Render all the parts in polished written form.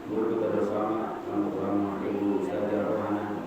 Guru kita bersama, Tuhan Ibu Ustazah Rohana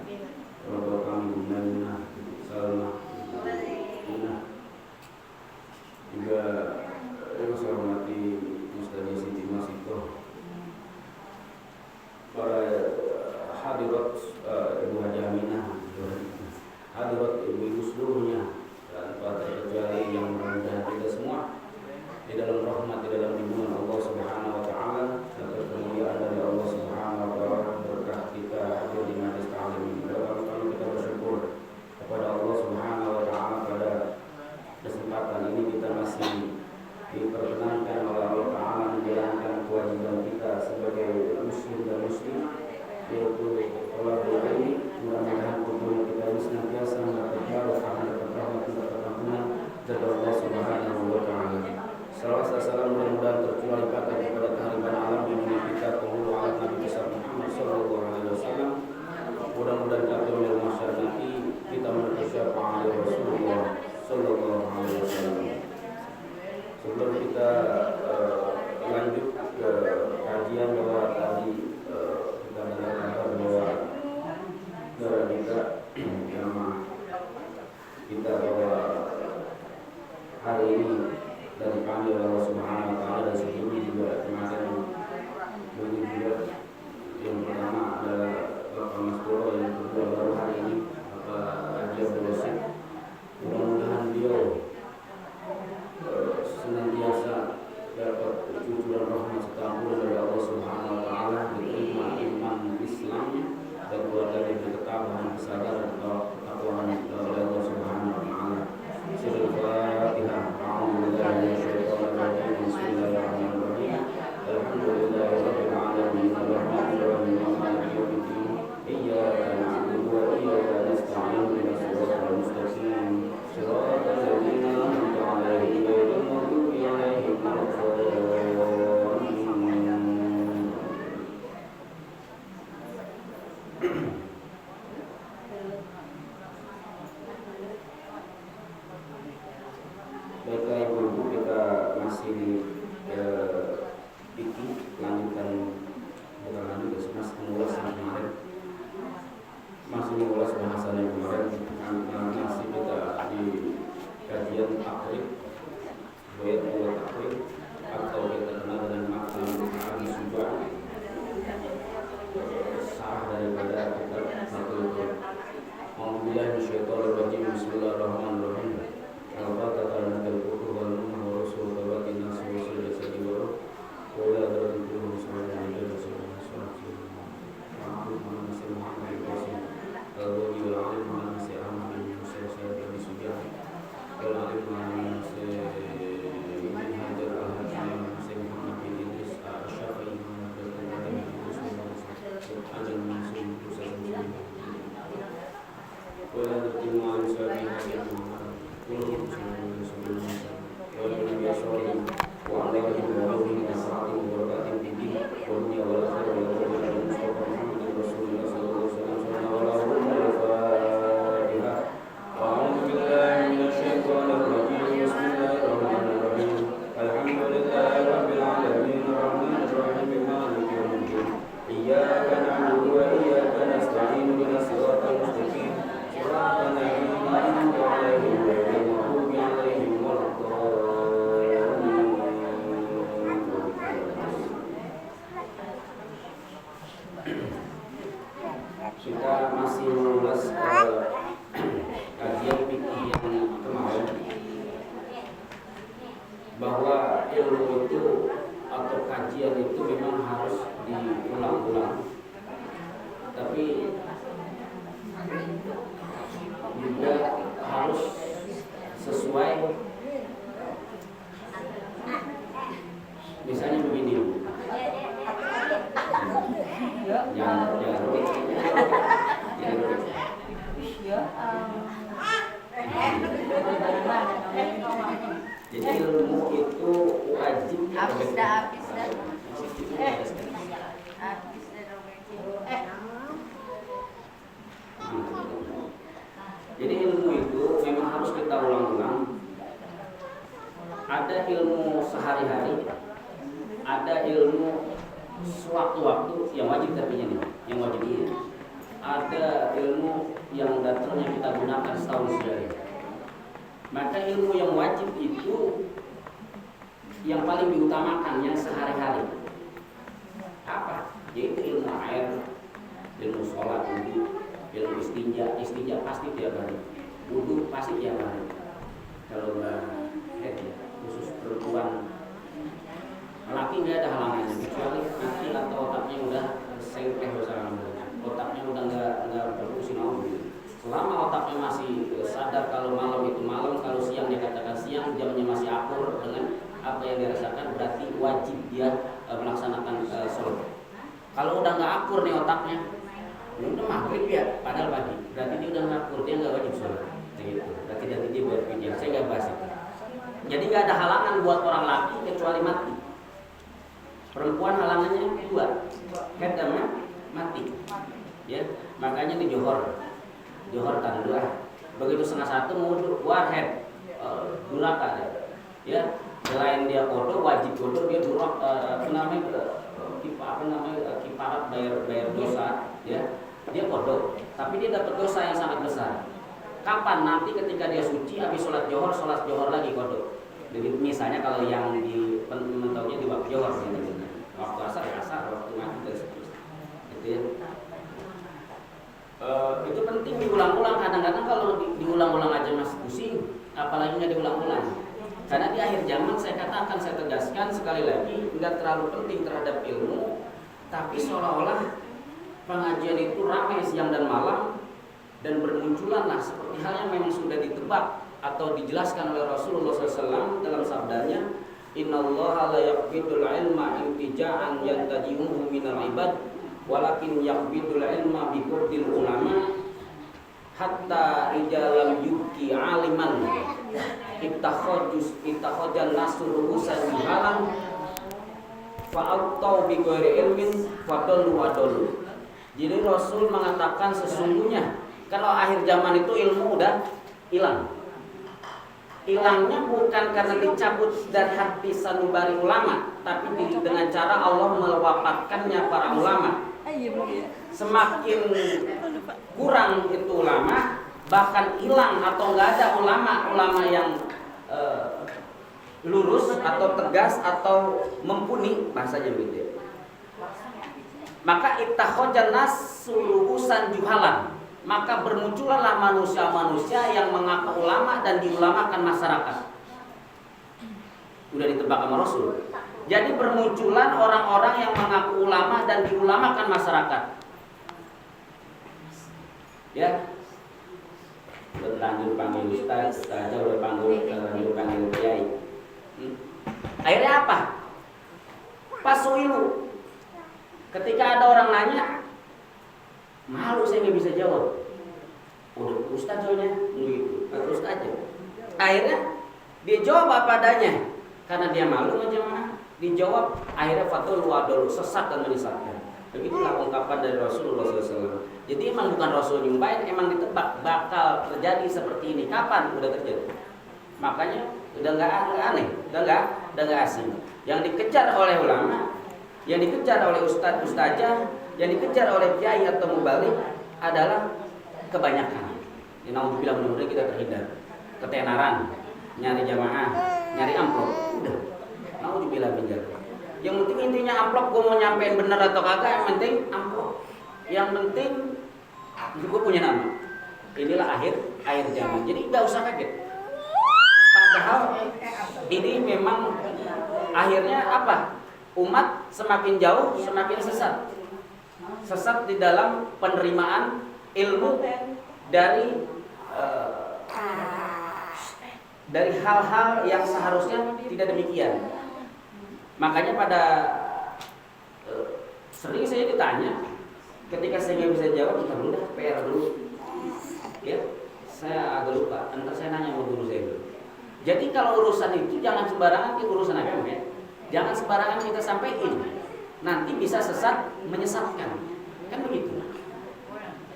kita bahwa hari ini dari dipanggil Allah Subhanahu Wa Taala, dan sebelumnya juga kemarin juga yang pertama adalah Bapak Mas Doro, yang kedua baru hari ini Bapak Haji Abdul Rosyid. Mudah-mudahan beliau senantiasa dapat cucuran rahmat serta ampunan dari Allah Subhanahu Wa Taala, diterima iman Islamnya dan keluarganya berketabahan, kesadaran ketakwaan oleh Allah Subhanahu Wa Taala. Al-Fatihah. A'udzubillahi minasyaitonir rajim. Bismillahirrahmanirrahim. Alhamdulillahirabbil alamin. Arrahmanir rahim. Maliki yaumiddin. Iyyaka na'budu wa iyyaka nasta'in. Ihdinas siratal mustaqim. Shiratal ladzina an'amta 'alaihim ghairil maghdubi 'alaihim waladdallin. Baiklah ibu-ibu, kita masih bikin lanjutan masih mengulas yang kemarin, masih mengulas bahasan yang kemarin. Masih kita di kajian takrib, buat takrib atau kita kenal dengan makna al-subah, sarah daripada kita takrib. Alhamdulillah, minasyaitonir rajim. Bismillahirrahmanirrahim. Al-Fatihah. Kita masih mengulas kajian fikih yang kemarin, bahwa ilmu itu atau kajian itu memang harus diulang-ulang, tapi juga harus sesuai. Misalnya begini, jadi ilmu itu wajib. Jadi ilmu itu memang harus kita ulang-ulang. Ada ilmu sehari-hari, ada ilmu sewaktu-waktu yang wajib, tapi ini yang wajib ini. Ada ilmu yang datangnya kita gunakan setahun sekali. Maka ilmu yang wajib itu yang paling diutamakan, yang sehari-hari. Apa? Yaitu ilmu air, ilmu sholat, ilmu istinja. Istinja pasti tiap hari, wudu pasti tiap hari. Kalau head ya, khusus perempuan, laki nggak ada halangannya, kecuali laki atau otaknya udah sengkeh bersama, otaknya udah nggak berfungsi mau. Selama otaknya masih sadar kalau malam itu malam, kalau siang dia katakan siang, jamnya masih akur dengan apa yang dirasakan, berarti wajib dia melaksanakan sholat. Kalau udah nggak akur nih otaknya, udah maghrib ya, padahal pagi, berarti dia udah nggak akur, dia nggak wajib sholat. Gitu. Berarti nanti dia berpikir, saya nggak bahas itu. Jadi nggak ada halangan buat orang laki kecuali mati. Perempuan halangannya dua, head sama mati. Ya, makanya di Johor kan dua. Begitu 1:30 mau warhead duraka ya. Selain dia kodo, wajib kodo, dia durak kiparat bayar dosa ya. Dia kodo, tapi dia dapat dosa yang sangat besar. Kapan? Nanti ketika dia suci habis sholat johor lagi kodok. Jadi misalnya kalau yang di mentaunya di waktu johor, waktu asar ya asar, waktu maghrib dan seterusnya. Gitu ya. Itu penting diulang-ulang. Kadang-kadang kalau diulang-ulang aja masih pusing, apalagi nggak diulang-ulang. Karena di akhir zaman saya katakan, saya tegaskan sekali lagi, nggak terlalu penting terhadap ilmu, tapi seolah-olah pengajian itu ramai siang dan malam. Dan bermunculanlah seperti hal yang memang sudah ditebak atau dijelaskan oleh Rasulullah SAW dalam sabdanya, Innallaha la yaqbidul ilma intija'an yantaji'uhu minal ibad walakin yaqbidul ilma biqurdil ulama hatta ijalam yubki aliman ittakhadjan nasur ruhusan bihalam fa'attau bi ghairi ilmin fadallu wadallu. Jadi Rasul mengatakan sesungguhnya kalau akhir zaman itu ilmu udah hilang. Hilangnya bukan karena dicabut dari hati sanubari ulama, tapi dengan cara Allah mewafatkannya para ulama. Semakin kurang itu ulama, bahkan hilang atau nggak ada ulama yang lurus atau tegas atau mumpuni, bahasanya begitu. Maka ittakhadjan nasu ruhusan juhalan. Maka bermunculanlah manusia-manusia yang mengaku ulama dan diulamakan masyarakat. Udah ditebak sama Rasul. Jadi bermunculan orang-orang yang mengaku ulama dan diulamakan masyarakat. Ya. Berlanjut panggil ustaz, saja udah panggil kiai. Akhirnya apa? Pasuilu. Ketika ada orang nanya, malu saya nggak bisa jawab. Udah ustaz soalnya, gitu. Terus aja. Akhirnya dia jawab apa adanya, karena dia malu sama jamaah. Dijawab, akhirnya fatul wadul, sesat dan menyesatkan. Begitulah ungkapan dari Rasulullah SAW. Jadi emang bukan Rasul nyumpahin, emang ditebak bakal terjadi seperti ini. Kapan? Udah terjadi. Makanya udah nggak aneh, udah nggak asing. Yang dikejar oleh ulama, yang dikejar oleh ustazah, yang dikejar oleh kiai atau mubalik adalah kebanyakan. Ya, naudzubillah, mudah-mudahan kita terhindar. Ketenaran, nyari jamaah, nyari amplop, udah. Naudzubillah min dzalik. Yang penting intinya amplop, gue mau nyampein bener atau kagak, yang penting amplop. Yang penting gue punya nama. Inilah akhir zaman. Jadi nggak usah kaget. Padahal ini memang akhirnya apa? Umat semakin jauh semakin sesat. Sesat di dalam penerimaan ilmu dari hal-hal yang seharusnya tidak demikian. Makanya pada sering saya ditanya, ketika saya nggak bisa jawab, kita dulu dah PR dulu. Ya, saya agak lupa. Entar saya nanya sama guru saya dulu. Jadi kalau urusan itu jangan sembarangan, itu urusan agama ya. Jangan sembarangan kita sampaikan. Nanti bisa sesat, menyesatkan. Kan begitu.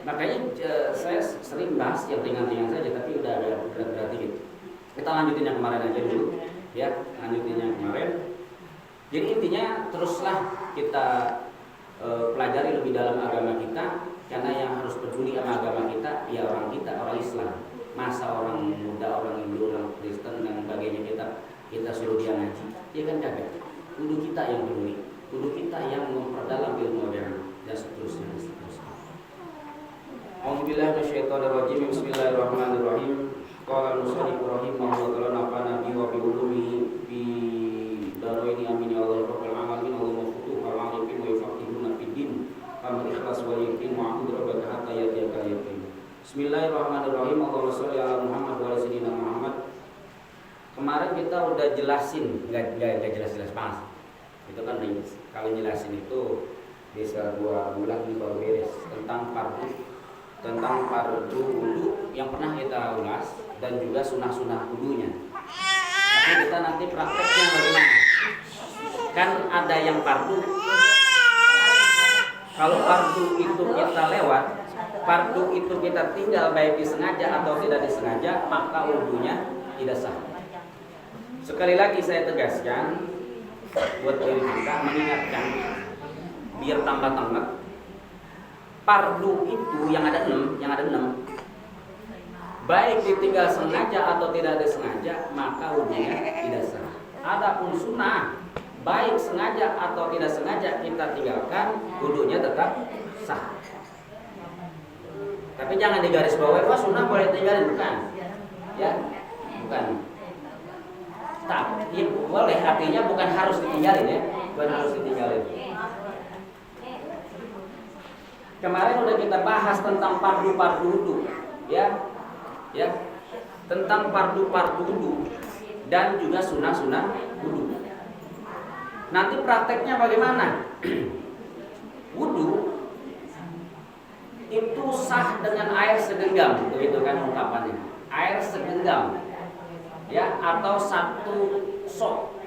Makanya saya sering bahas yang ringan-ringan saja, tapi udah ada berat-berat dikit. Kita lanjutin yang kemarin aja dulu, ya, lanjutin yang kemarin. Jadi intinya teruslah kita pelajari lebih dalam agama kita, karena yang harus peduli sama agama kita, ya orang kita, orang Islam. Masa orang muda, orang Hindu, orang Kristen dan sebagainya kita suruh dia ngaji, dia kan kagak. Kudu kita yang peduli, kudu kita yang memperdalam ilmu agama dan seterusnya. Alhamdulillah minasyaitonirrajim. Bismillahirrahmanirrahim. Qala al-musannif rahimahullah ta'ala nafa'ana bi wa bi ulumihi bi daraini amin ya Allah rabbal alamin. Allahumma futuh al-arifin wa yafaqihuna fid din kama ikhlas wa yakin wa a'udzu rabbaka hatta yatiyaka yaqin. Bismillahirrahmanirrahim. Allahumma shalli ala Muhammad wa ala sayyidina Muhammad. Kemarin kita udah jelasin, enggak jelas-jelas banget. Itu kan kalau jelasin itu bisa 2 bulan ini baru beres tentang fardu wudu yang pernah kita ulas dan juga sunah-sunah wudunya. Tapi kita nanti prakteknya bagaimana? Kan ada yang fardu. Kalau fardu itu kita lewat, fardu itu kita tinggal baik disengaja atau tidak disengaja, maka wudunya tidak sah. Sekali lagi saya tegaskan buat diri kita, mengingatkan biar tambah tanggap. Fardu itu yang ada 6 baik ditinggal sengaja atau tidak disengaja, maka wudhunya tidak sah. Adapun sunnah, baik sengaja atau tidak sengaja kita tinggalkan, wudhunya tetap sah. Tapi jangan digarisbawahi, wah sunnah boleh tinggalin, bukan? Ya, bukan. Tapi boleh, artinya bukan harus ditinggalin ya, bukan harus ditinggalin. Kemarin udah kita bahas tentang fardu-fardu wudu, ya, tentang fardu-fardu wudu dan juga sunnah-sunnah wudu. Nanti prakteknya bagaimana? Wudu itu sah dengan air segenggam, begitu kan ungkapannya. Air segenggam, ya, atau satu sok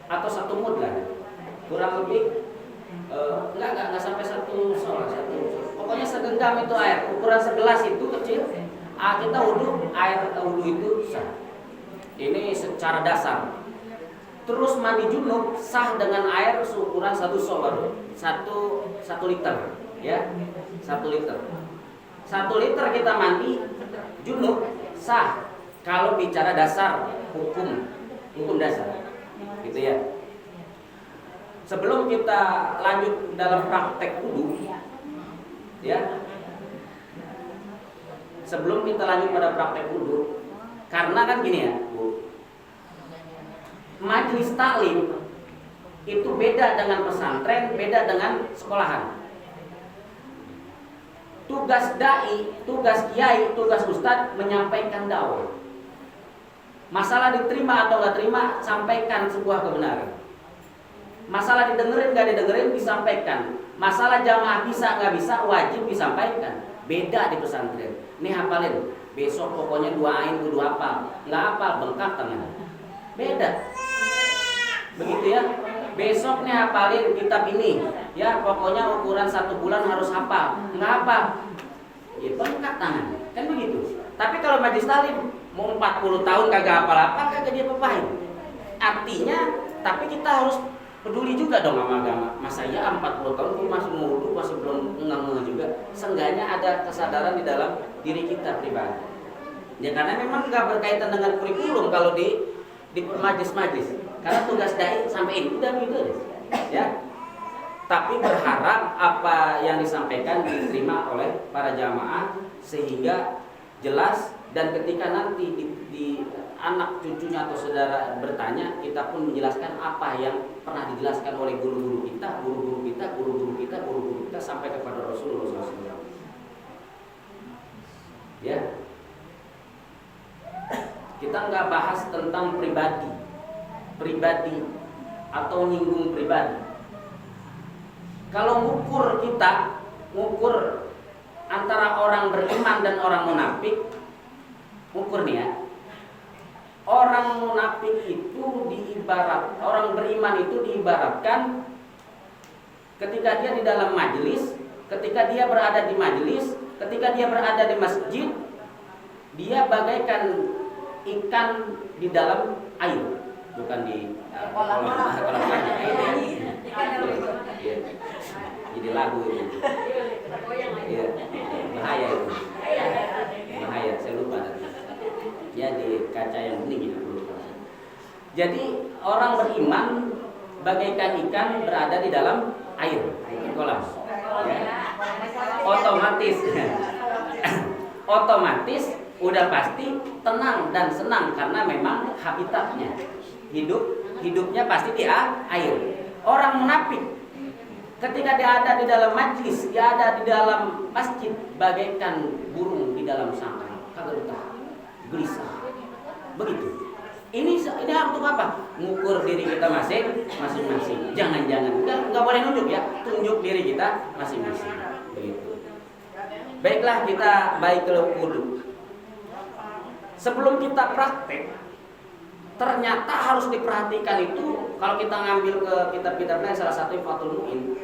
atau satu mud lah, kurang lebih enggak sampai satu sok, pokoknya segenggam itu air, ukuran segelas itu kecil. Kita wudu, air wudu itu sah. Ini secara dasar. Terus mandi junub sah dengan air seukuran satu sok, baru satu liter, ya, 1 liter. 1 liter kita mandi junub sah kalau bicara dasar hukum dasar, gitu ya. Sebelum kita lanjut dalam praktek wudu, ya, sebelum kita lanjut pada praktek wudu, karena kan gini ya, Bu, majelis taklim itu beda dengan pesantren, beda dengan sekolahan. Tugas dai, tugas kiai, tugas ustadz menyampaikan dakwah. Masalah diterima atau nggak terima, sampaikan sebuah kebenaran. Masalah didengerin nggak didengerin, disampaikan. Masalah jamaah bisa nggak bisa, wajib disampaikan. Beda di pesantren. Nih hafalin, besok pokoknya duain kudu hafal. Nggak hafal, bengkak tangan. Beda. Begitu ya. Besok nih hafalin kitab ini, ya, pokoknya ukuran 1 bulan harus hafal. Nggak hafal, ya bengkak tangan. Kan begitu. Tapi kalau majelis taklim mau 40 tahun kagak hafal-hafal, kagak dia apa-apain. Artinya, tapi kita harus peduli juga dong sama agama. Masa ya 40 tahun gue masih wudu, masih belum ngeh juga. Seenggaknya ada kesadaran di dalam diri kita pribadi. Ya karena memang nggak berkaitan dengan kurikulum kalau di majlis-majlis. Karena tugas dai sampein udah gitu ya. Tapi berharap apa yang disampaikan diterima oleh para jamaah sehingga jelas, dan ketika nanti di anak cucunya atau saudara bertanya, kita pun menjelaskan apa yang pernah dijelaskan oleh guru-guru kita sampai kepada Rasulullah SAW. Ya, kita nggak bahas tentang pribadi atau nyinggung pribadi. Kalau ngukur antara orang beriman dan orang munafik, ukur nih ya. Orang munafik itu orang beriman itu diibaratkan ketika dia di dalam majelis, ketika dia berada di majelis, ketika dia berada di masjid, dia bagaikan ikan di dalam air, bukan di kolam jadi lagu itu. Ya, bahaya itu. Bahaya, saya lupa tadi. Ya di kaca yang bening itu. Jadi orang beriman bagaikan ikan berada di dalam air, kolam. Ya. Otomatis udah pasti tenang dan senang karena memang habitatnya. Hidupnya pasti di air. Orang munafik ketika dia ada di dalam majlis, dia ada di dalam masjid bagaikan burung di dalam sarang, kagak betah, gelisah. Begitu. Ini untuk apa? Ngukur diri kita masing-masing. Jangan-jangan enggak boleh nunjuk ya, tunjuk diri kita masing-masing. Begitu. Baiklah, kita baik ke wudu. Sebelum kita praktek, ternyata harus diperhatikan itu, kalau kita ngambil ke kitab-kitabnya, salah satu Fathul Mu'in,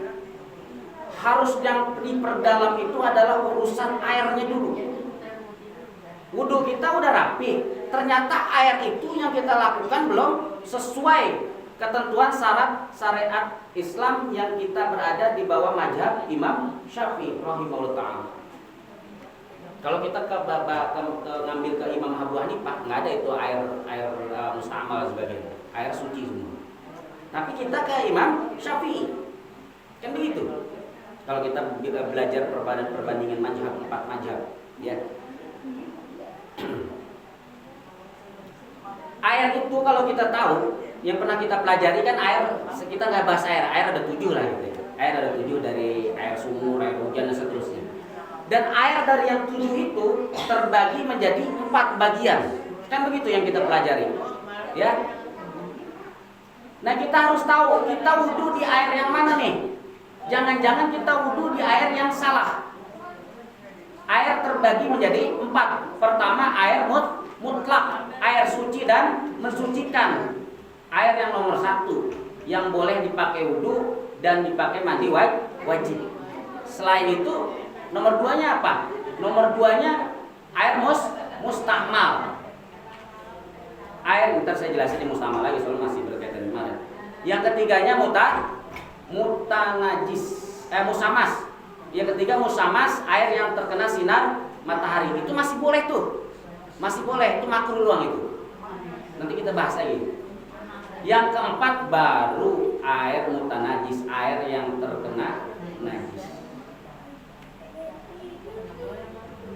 harus yang diperdalam itu adalah urusan airnya dulu. Wudu kita udah rapi, ternyata air itu yang kita lakukan belum sesuai ketentuan syarat syariat Islam yang kita berada di bawah mazhab Imam Syafi'i rahimahullah ta'ala. Kalau kita ngambil ke Imam Abu Hanifah, nggak ada itu air mustamal sebagainya, air suci semua. Tapi kita ke Imam Syafi'i, kan begitu. Kalau kita belajar perbandingan mazhab, 4 mazhab, ya. Air itu kalau kita tahu, yang pernah kita pelajari kan air, kita nggak bahas air ada 7 lah gitu. Air ada 7 dari air sumur, air hujan dan seterusnya. Dan air dari yang 7 itu terbagi menjadi 4 bagian. Kan begitu yang kita pelajari. Ya. Nah, kita harus tahu kita wudhu di air yang mana nih. Jangan-jangan kita wudhu di air yang salah. Air terbagi menjadi 4. Pertama, air mutlak, air suci dan mensucikan. Air yang nomor 1 yang boleh dipakai wudhu dan dipakai mandi wajib. Selain itu, nomor 2-nya apa? Nomor 2-nya air mustakmal. Air, ntar saya jelasin di mustakmal lagi soalnya masih berkaitan dengan. Yang ketiganya mutanajis, musamas. Yang ketiga musamas, air yang terkena sinar matahari. Itu masih boleh tuh. Masih boleh, itu makruh doang itu. Nanti kita bahas lagi. Yang keempat baru air mutanajis, air yang terkena najis.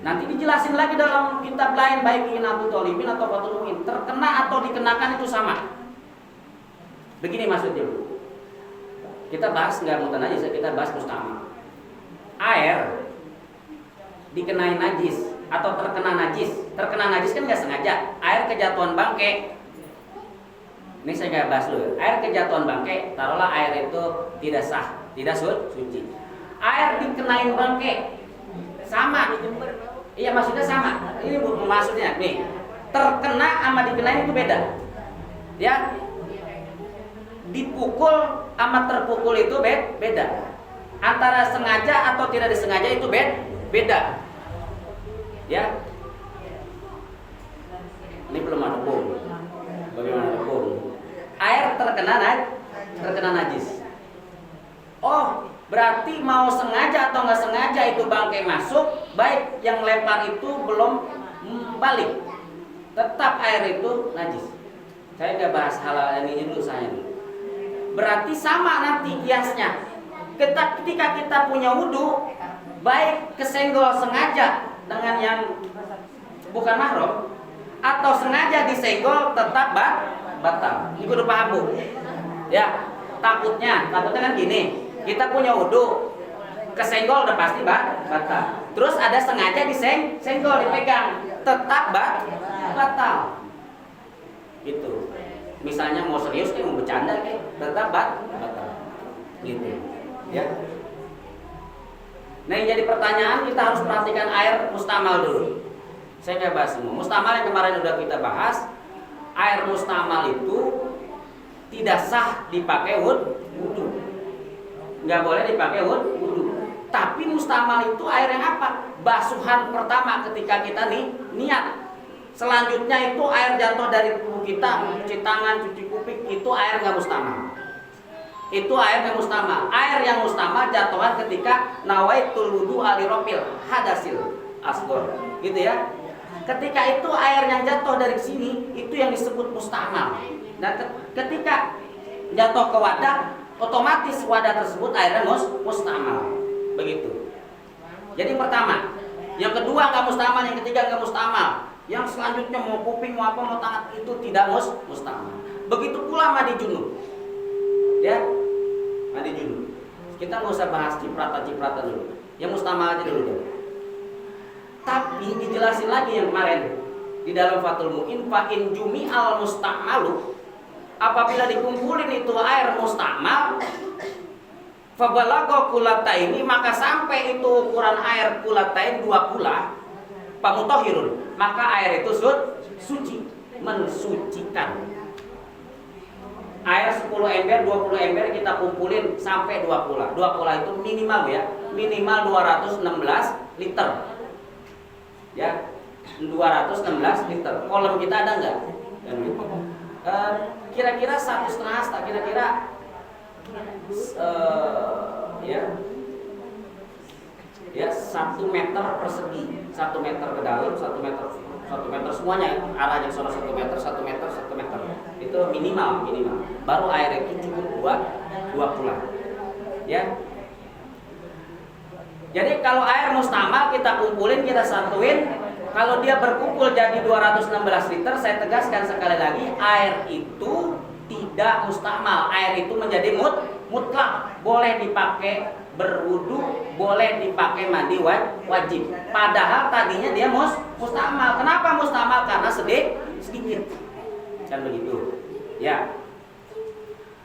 Nanti dijelasin lagi dalam kitab lain, baik Inatul Thalibin atau Fathul Muin, terkena atau dikenakan itu sama. Begini maksudnya. Kita bahas nggak mutanajis, kita bahas mustamal. Air dikenai najis atau terkena najis. Terkena najis kan nggak sengaja. Air kejatuhan bangke. Ini saya nggak bahas dulu. Air kejatuhan bangke, taruhlah air itu tidak sah, tidak suci. Air dikenain bangke sama. Iya, maksudnya sama. Ini maksudnya nih, terkena sama dikenain itu beda. Ya. Dipukul sama terpukul itu beda. Antara sengaja atau tidak disengaja itu beda. Ya. Ini belum ada hukum. Bagaimana hukum? Air terkena najis. Oh, berarti mau sengaja atau nggak sengaja itu bangkai masuk, baik yang lempar itu belum balik, tetap air itu najis. Saya nggak bahas hal ini dulu, saya dulu. Berarti sama nanti kiasnya. Ketika kita punya wudhu, baik kesenggol sengaja dengan yang bukan mahram atau sengaja disenggol, tetap batal. Ini kudu paham, Bu. Ya, takutnya kan gini. Kita punya wudhu, kesenggol udah pasti batal. Terus ada sengaja disenggol, dipegang, tetap batal. Gitu. Misalnya mau serius kayak mau bercanda kayak, tetap batal. Gitu. Ya. Nah, yang jadi pertanyaan, kita harus perhatikan air mustamal dulu. Saya nggak bahas semua. Mustamal yang kemarin udah kita bahas, air mustamal itu tidak sah dipakai wudhu. Nggak boleh dipakai wudhu. Tapi mustamal itu air yang apa? Basuhan pertama ketika kita niat. Selanjutnya itu air jatuh dari tubuh kita, cuci tangan, cuci kuping, itu air nggak mustamal. Itu air yang mustamal. Air yang mustamal jatuhan ketika nawaitul wudu alirofil hadasil asgor, gitu ya. Ketika itu air yang jatuh dari sini, itu yang disebut mustamal. Dan ketika jatuh ke wadah, otomatis wadah tersebut airnya mustamal. Begitu. Jadi pertama, yang kedua nggak mustamal, yang ketiga nggak mustamal, yang selanjutnya mau kuping, mau apa, mau tangan, itu tidak mustamal. Begitu pula mandi junub. Ya, mandi junub. Kita nggak usah bahas cipratan dulu. Yang mustamal aja dulu deh. Tapi dijelasin lagi yang kemarin di dalam Fathul Mu'in, fa in jumi al mustamalu, apabila dikumpulin itu air mustamal, fa balagha kulataini, maka sampai itu ukuran air kulatain 2 kula, pamutahhirun, maka air itu suci, mensucikan. Air 10 ember, 20 ember kita kumpulin sampai 2 kula. 2 kula itu minimal ya, minimal 216 liter. Ya, 216 liter. Kolam kita ada nggak? Kira-kira 1,5, kira-kira ya ya 1 meter persegi, 1 meter ke dalam, 1 meter semuanya arahnya sono 1 meter, 1 meter, 1 meter. Itu minimal. Baru air itu cukup buat 2 pulang. Ya. Jadi kalau air mustamal kita kumpulin, kita satuin, kalau dia berkumpul jadi 216 liter, saya tegaskan sekali lagi, air itu tidak mustamal. Air itu menjadi mutlak, boleh dipakai berwudu, boleh dipakai mandi wajib. Padahal tadinya dia mustamal. Kenapa mustamal? Karena sedikit. Kan begitu. Ya.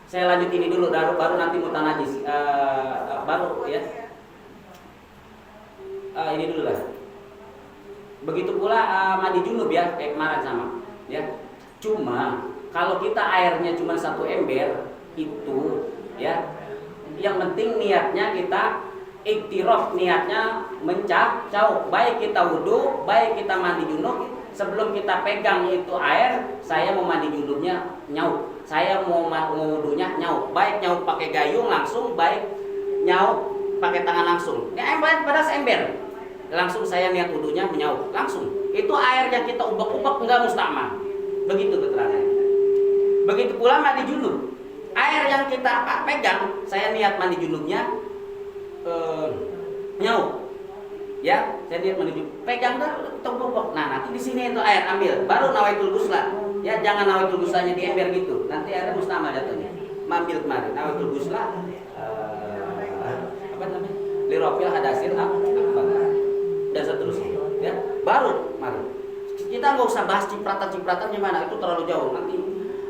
Saya lanjut ini dulu, baru nanti mutanajis. Baru ya. Ini dulu lah. Begitu pula mandi junub ya, kayak kemarin sama. Ya. Cuma kalau kita airnya cuma 1 ember itu ya, yang penting niatnya kita iktiraf, niatnya mencaup. Baik kita wudu, baik kita mandi junub, sebelum kita pegang itu air, saya mau mandi junubnya nyaup, saya mau wudunya nyaup. Baik nyaup pakai gayung langsung, baik nyaup pakai tangan langsung. Ya ember pada seember. Langsung saya niat wudunya menyaup, langsung. Itu air yang kita ubek-ubek enggak mustamal. Begitu keterangannya. Begitu pula mandi junub. Air yang kita pegang, saya niat mandi junubnya nyaup. Ya, saya niat mandi junub. Pegang dah ubek-ubek. Nah, nanti di sini itu air ambil, baru nawaitul ghusla. Ya, jangan nawaitul ghuslanya di ember gitu. Nanti airnya mustamal jatuhnya. Mambil kemarin nawaitul ghusla apa namanya? Lirofil hadasil dan seterusnya, ya. Baru mari kita nggak usah bahas cipratan gimana, itu terlalu jauh.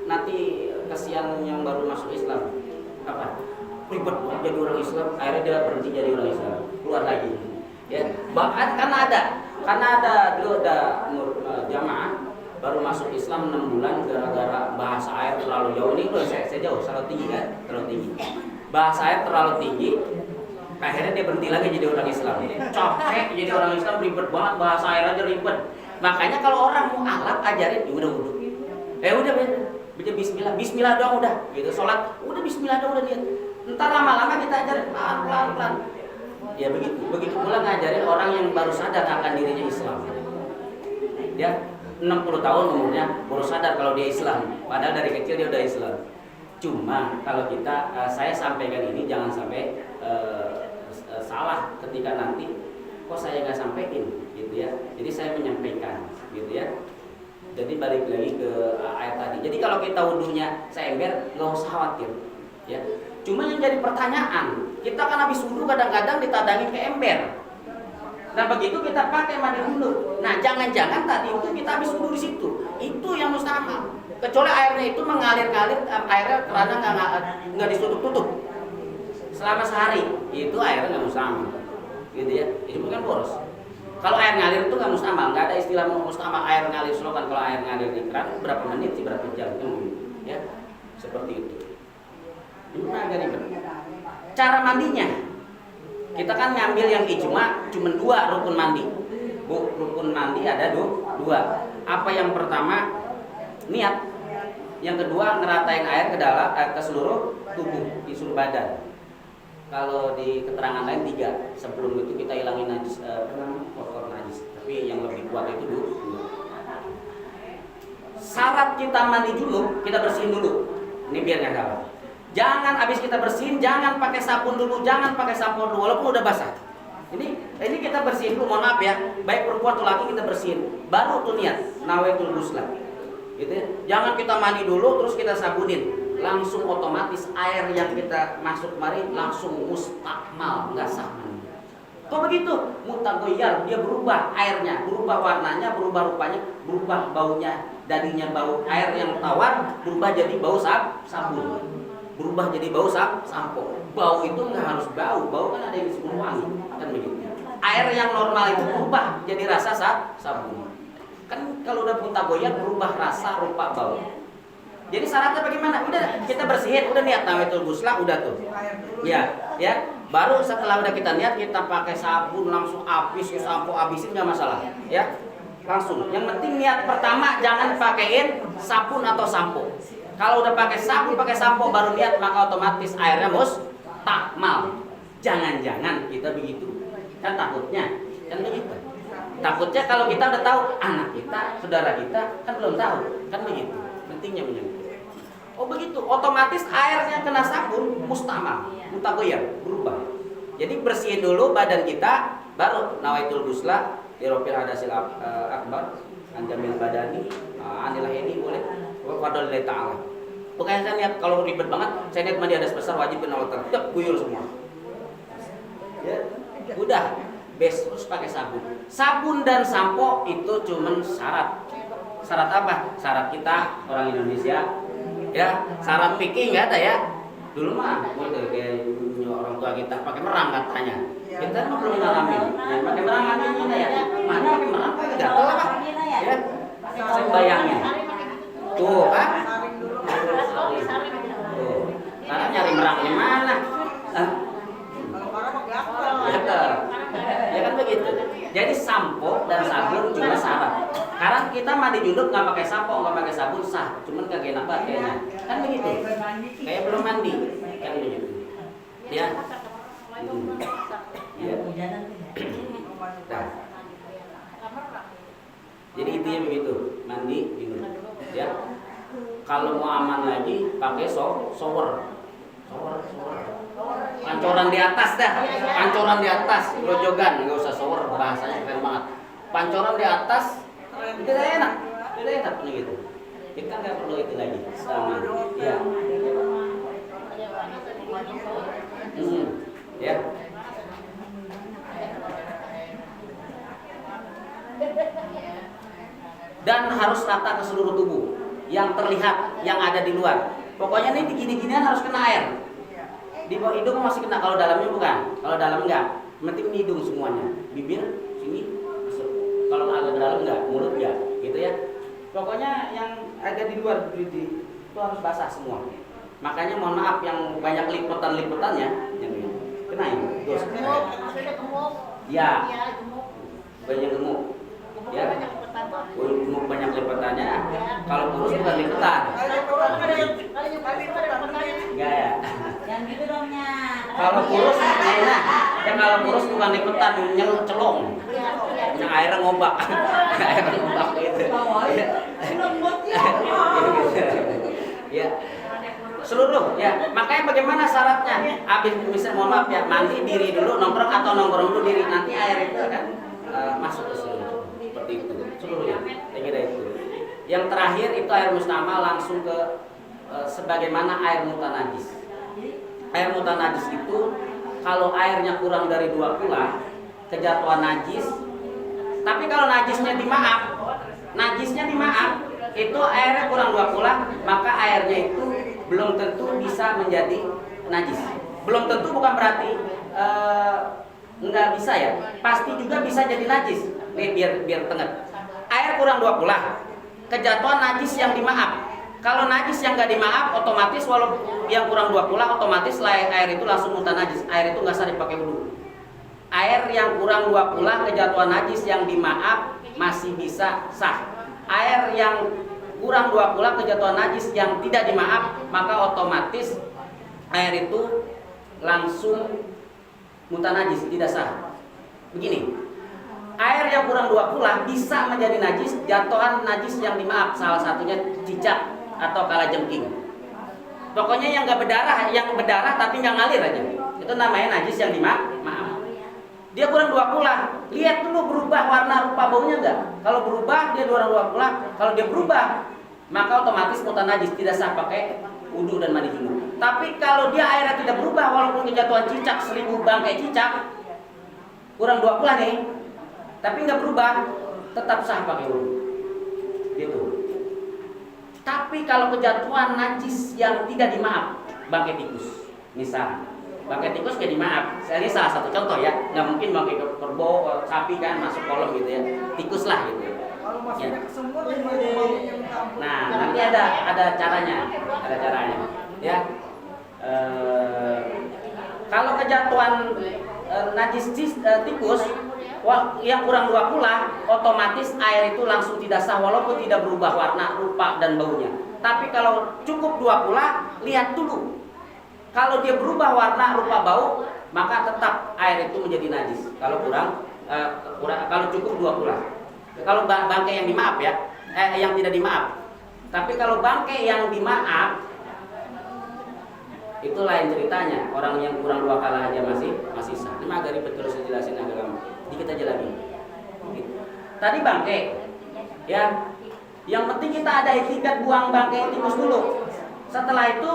Nanti kasihan yang baru masuk Islam, apa ribet jadi orang Islam, akhirnya dia berhenti jadi orang Islam, keluar lagi, ya. Bahkan karena ada dulu ada jamaah baru masuk Islam 6 bulan gara-gara bahasa air terlalu jauh. Ini udah saya jauh, terlalu tinggi kan, terlalu tinggi. Bahasa air terlalu tinggi. Akhirnya dia berhenti lagi jadi orang Islam. Capek jadi orang Islam, ribet banget, bahasa air aja ribet. Makanya kalau orang mau alat ajarin, ya udah wudu. Udah bismillah doang udah. Gitu sholat, udah bismillah doang udah lihat. Entar lama-lama kita ajarin pelan-pelan. Ya begitu pula ngajarin orang yang baru sadar akan dirinya Islam. Dia 60 tahun umurnya baru sadar kalau dia Islam. Padahal dari kecil dia udah Islam. Cuma kalau saya sampaikan ini jangan sampai salah ketika nanti kok saya nggak sampaikan gitu ya. Jadi saya menyampaikan gitu ya. Jadi balik lagi ke ayat tadi. Jadi kalau kita wudunya seember nggak usah khawatir ya. Cuma yang jadi pertanyaan, kita kan habis wudu kadang-kadang ditadangin ke ember. Nah begitu kita pakai mandi dulu. Nah jangan-jangan tadi itu kita habis wudu di situ. Itu yang mustamal. Kecuali airnya itu mengalir-ngalir, airnya karena nggak ditutup-tutup selama sehari, itu airnya nggak mustamal, gitu ya. Itu bukan boros. Kalau air ngalir itu nggak mustamal, nggak ada istilah mustamal air ngalir selokan. Kalau air ngalir di keran berapa menit sih, berapa jam, ya seperti itu. Ini agak ribet. Cara mandinya, kita kan ngambil yang ijma cuma 2 rukun mandi. Rukun mandi ada 2. Apa yang pertama? Niat. Yang kedua ngeratain air ke seluruh tubuh, di seluruh badan. Kalau di keterangan lain 3. Sebelum itu kita hilangin najis, kotor najis. Tapi yang lebih kuat itu 2. Syarat kita mandi junub, kita bersihin dulu. Ini biar nggak salah. Jangan habis kita bersihin, jangan pakai sabun dulu, jangan pakai sampo dulu, walaupun udah basah. Ini kita bersihin dulu, mohon maaf ya. Baik perempuan atau laki kita bersihin. Baru tuh niat nawaitul ghusla. Gitu ya. Jangan kita mandi dulu terus kita sabunin. Langsung otomatis air yang kita masuk kemari langsung mustakmal, nggak sah mandi. Kok begitu? Mutagoyar, dia berubah airnya, berubah warnanya, berubah rupanya, berubah baunya, dagingnya bau air yang tawar berubah jadi bau sabun, berubah jadi bau sampo. Bau itu nggak harus bau kan ada yang disebut wangi, kan begitu. Air yang normal itu berubah jadi rasa sabun. Kan kalau udah mutagoyar berubah rasa, rupa, bau. Jadi syaratnya bagaimana? Udah kita bersihin, udah niat nawaitul ghusla, udah tuh. Ya. Baru setelah udah kita niat, kita pakai sabun langsung habis, sampo habisin nggak masalah. Ya. Langsung. Yang penting niat pertama jangan pakein sabun atau sampo. Kalau udah pakai sabun, pakai sampo baru niat, maka otomatis airnya mustakmal. Jangan-jangan kita begitu. Kan takutnya, kan begitu. Takutnya kalau kita udah tahu anak kita, saudara kita kan belum tahu, kan begitu. Pentingnya begitu. Oh begitu, otomatis airnya kena sabun mustamal, mutagoyar, berubah. Jadi bersihin dulu badan kita, baru nawaitul ghusla dirofil hadasil akbar, anjamil badani, anilah ini boleh, wafadlillahi ta'ala. Pokoknya saya lihat kalau ribet banget, saya lihat mandi hadas besar wajib kena water, guyur semua. Ya, udah, best terus pakai sabun. Sabun dan sampo itu cuman syarat. Syarat apa? Syarat kita orang Indonesia. Ya, syarat fikih nggak ada ya. Dulu mah kayak orang tua kita pakai merang katanya. Kita mah belum ngalamin. Ya, pakai merang katanya ya. Mana pakai merang? Gatel apa? Ya. Saya bayangin. Tuh kan? Tuh. Sekarang nyari merang di mana? Ya kan begitu. Jadi sampo dan sabun cuma syarat. Sekarang kita mandi junub nggak pakai sampo, nggak pakai sabun sah, cuman kagak enak banget kayaknya. Kan begitu. Kayak belum mandi, kan begitu. Ya. Ya. Nah. Jadi intinya begitu, mandi junub. Ya. Kalau mau aman lagi pakai shower. Pancoran di atas dah, pancoran di atas, grojogan, nggak usah shower, bahasanya keren banget. Pancoran di atas, tidak enak punya gitu. Kita nggak perlu itu lagi, sama, ya. Ya. Dan harus rata ke seluruh tubuh, yang terlihat, yang ada di luar. Pokoknya nih gini-ginian harus kena air. Di bawah hidung masih kena, kalau dalamnya bukan. Kalau dalam enggak. Penting hidung semuanya. Bibir sini masuk. Kalau agak dalam enggak, mulut enggak, gitu ya. Pokoknya yang ada di luar itu harus basah semua. Makanya mohon maaf yang banyak lipetan-lipetannya yang kena ini. Dos. Ya. Banyak gemuk. Ya. Gemuk banyak lipetannya. Kalau kurus bukan lipetan. Enggak ya. Yang gitu dongnya. Kalau kurus enak. Ya kalau kurus bukan lipetan, celong. Yang airnya ngobak. Airnya ngobak gitu. Ya. Seluruh ya. Makanya bagaimana syaratnya? Habis bisa mohon maaf ya, mandi diri dulu, nongkrong atau nongkrong dulu diri, nanti air itu kan masuk ke seluruh. Seperti itu. Seluruhnya. Saya kira itu. Yang terakhir itu air mustamal langsung ke sebagaimana air mutanajis. Air mutanajis itu kalau airnya kurang dari 2 kula kejatuhan najis. Tapi kalau najisnya dimaaf, itu airnya kurang 2 kula, maka airnya itu belum tentu bisa menjadi najis. Belum tentu bukan berarti nggak bisa ya. Pasti juga bisa jadi najis. Nih biar tengah. Air kurang 2 kula, kejatuhan najis yang dimaaf. Kalau najis yang nggak dimaaf, otomatis walaupun yang kurang 2 kula, otomatis air itu langsung mutan najis. Air itu nggak sah dipakai wudhu. Air yang kurang 2 kula, kejatuhan najis yang dimaaf masih bisa sah. Air yang kurang 2 kula, kejatuhan najis yang tidak dimaaf, maka otomatis air itu langsung mutan najis, tidak sah. Begini, air yang kurang 2 kula bisa menjadi najis, jatuhan najis yang dimaaf, salah satunya cicak atau kalajengking. Pokoknya yang nggak berdarah, yang berdarah tapi nggak ngalir aja, itu namanya najis yang dimaaf. Dia kurang 2 kula, lihat dulu berubah warna rupa baunya nggak. Kalau berubah dia kurang 2 kula, kalau dia berubah maka otomatis mutan najis, tidak sah pakai wudhu dan mandi junub. Tapi kalau dia airnya tidak berubah, walaupun kejatuhan cicak 1000 bangkai cicak, kurang 2 kula nih, tapi nggak berubah, tetap sah pakai wudhu. Gitu. Tapi kalau kejatuhan najis yang tidak dimaaf, bangkai tikus, misal, bangkai tikus gak dimaaf. Saya ini salah satu contoh ya, nggak mungkin bangkai kerbau, sapi kan masuk kolom gitu ya, tikus lah gitu. Ya. Nah, nanti ada caranya, ya. Kalau kejatuhan najis tikus yang kurang 2 kula, otomatis air itu langsung tidak sah walaupun tidak berubah warna, rupa dan baunya. Tapi kalau cukup 2 kula, lihat dulu. Kalau dia berubah warna, rupa, bau, maka tetap air itu menjadi najis. Kalau kalau cukup 2 kula. Kalau bangkai yang dimaaf ya, yang tidak dimaaf. Tapi kalau bangkai yang dimaaf itu lain ceritanya. Orang yang kurang 2 kali aja masih sah. Ini agak ribet terus saya jelasin agak lama. Dikit aja lagi. Tadi bangkai, ya. Yang penting kita ada etikat buang bangkai tikus dulu. Setelah itu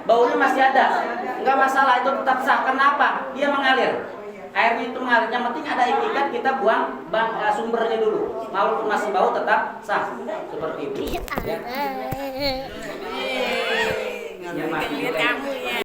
baunya masih ada, nggak masalah, itu tetap sah. Kenapa? Dia mengalir, airnya itu mengalir. Yang penting ada etikat, kita buang sumbernya dulu. Walaupun masih bau tetap sah, seperti itu. Ya.